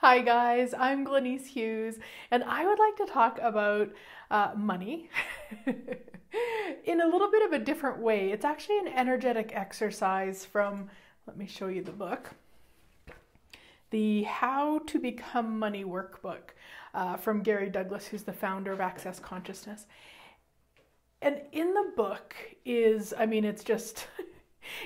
Hi guys, I'm Glenise Hughes, and I would like to talk about money in a little bit of a different way. It's actually an energetic exercise from, let me show you the book, the How to Become Money Workbook from Gary Douglas, who's the founder of Access Consciousness. And in the book it's just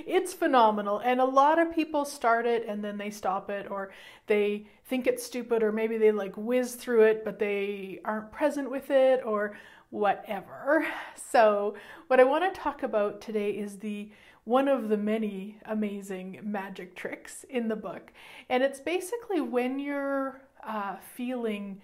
it's phenomenal, and a lot of people start it and then they stop it, or they think it's stupid, or maybe they like whiz through it but they aren't present with it or whatever. So what I want to talk about today is the one of the many amazing magic tricks in the book, and it's basically when you're feeling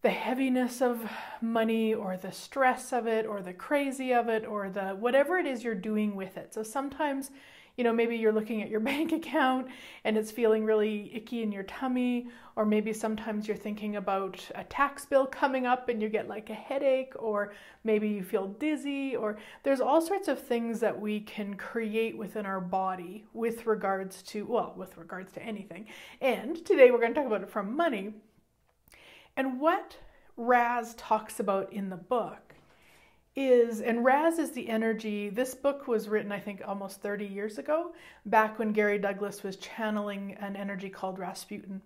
the heaviness of money, or the stress of it, or the crazy of it, or the whatever it is you're doing with it. So sometimes, maybe you're looking at your bank account and it's feeling really icky in your tummy, or maybe sometimes you're thinking about a tax bill coming up and you get like a headache, or maybe you feel dizzy, or there's all sorts of things that we can create within our body with regards to anything. And today we're going to talk about it from money. And what Raz talks about in the book and Raz is the energy. This book was written, I think, almost 30 years ago, back when Gary Douglas was channeling an energy called Rasputin.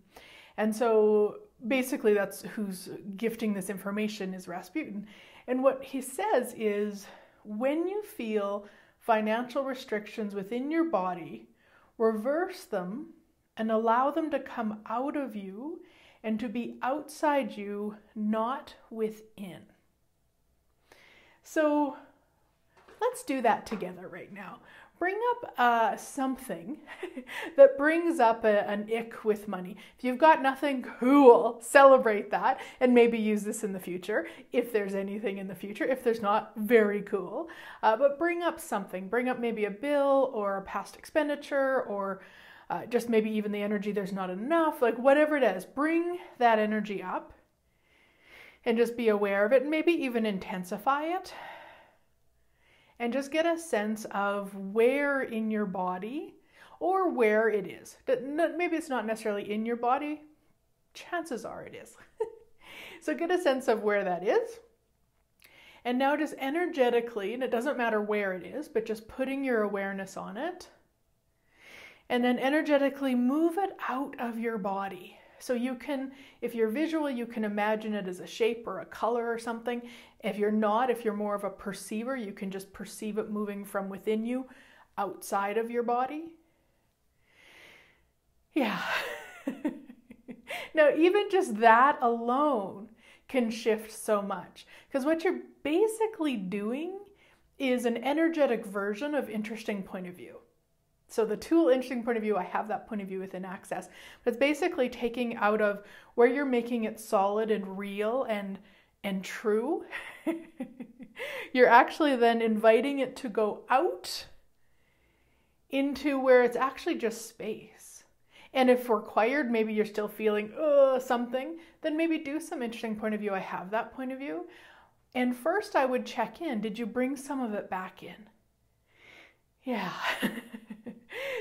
And so basically that's who's gifting this information, is Rasputin. And what he says is, when you feel financial restrictions within your body, reverse them and allow them to come out of you and to be outside you, not within. So let's do that together right now. Bring up something that brings up an ick with money. If you've got nothing, cool, celebrate that and maybe use this in the future, if there's anything in the future. If there's not, very cool. But bring up something. Bring up maybe a bill or a past expenditure, or just maybe even the energy there's not enough, like whatever it is. Bring that energy up and just be aware of it, and maybe even intensify it, and just get a sense of where in your body, or where it is. Maybe it's not necessarily in your body, chances are it is. So get a sense of where that is. And now just energetically, and it doesn't matter where it is, but just putting your awareness on it, and then energetically move it out of your body. So you can, if you're visual, you can imagine it as a shape or a color or something. If you're not, if you're more of a perceiver, you can just perceive it moving from within you outside of your body. Yeah. Now, even just that alone can shift so much, because what you're basically doing is an energetic version of interesting point of view. So the tool interesting point of view, I have that point of view within Access. But it's basically taking out of where you're making it solid and real and true. You're actually then inviting it to go out into where it's actually just space. And if required, maybe you're still feeling something, then maybe do some interesting point of view. I have that point of view. And first I would check in. Did you bring some of it back in? Yeah.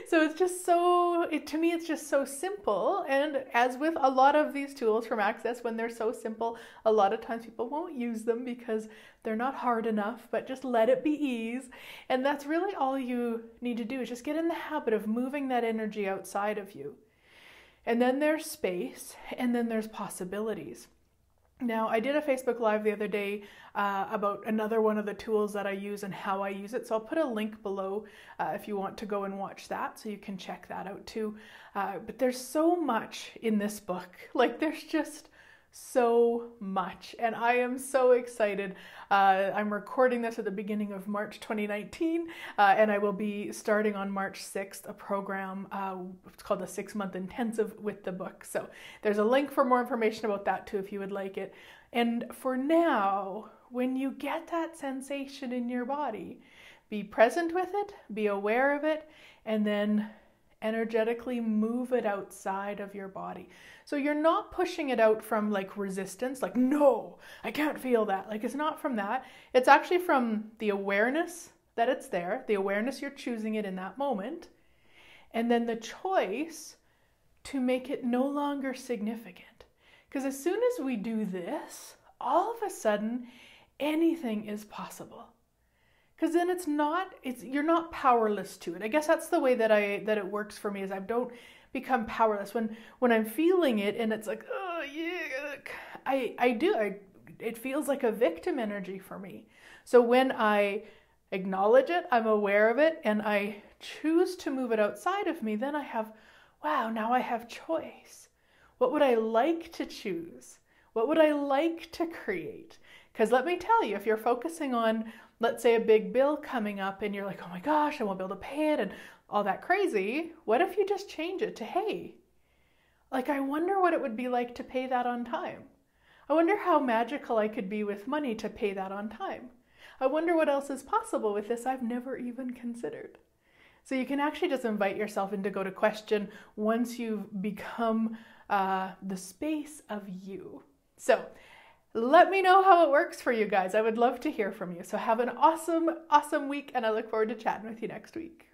So it's just to me, it's just so simple. And as with a lot of these tools from Access, when they're so simple, a lot of times people won't use them because they're not hard enough, but just let it be ease. And that's really all you need to do, is just get in the habit of moving that energy outside of you. And then there's space, and then there's possibilities. Now, I did a Facebook Live the other day about another one of the tools that I use and how I use it. So I'll put a link below if you want to go and watch that, so you can check that out too. But there's so much in this book. Like, there's just so much, and I am so excited. I'm recording this at the beginning of March 2019, and I will be starting on March 6th a program. It's called the 6-month intensive with the book. So there's a link for more information about that too, if you would like it. And for now, when you get that sensation in your body, be present with it, be aware of it, and then energetically move it outside of your body. So you're not pushing it out from like resistance, like, no, I can't feel that. Like, it's not from that. It's actually from the awareness that it's there, the awareness you're choosing it in that moment, and then the choice to make it no longer significant. Because as soon as we do this, all of a sudden, anything is possible. Because then you're not powerless to it. I guess that's the way that it works for me, is I don't become powerless. When I'm feeling it and it's like, oh yeah, it feels like a victim energy for me. So when I acknowledge it, I'm aware of it, and I choose to move it outside of me, then now I have choice. What would I like to choose? What would I like to create? Because let me tell you, if you're focusing on, let's say, a big bill coming up and you're like, oh my gosh, I won't be able to pay it and all that crazy, what if you just change it to, hey, like, I wonder what it would be like to pay that on time. I wonder how magical I could be with money to pay that on time. I wonder what else is possible with this I've never even considered. So you can actually just invite yourself into go to question once you've become the space of you. So let me know how it works for you guys. I would love to hear from you. So have an awesome, awesome week, and I look forward to chatting with you next week.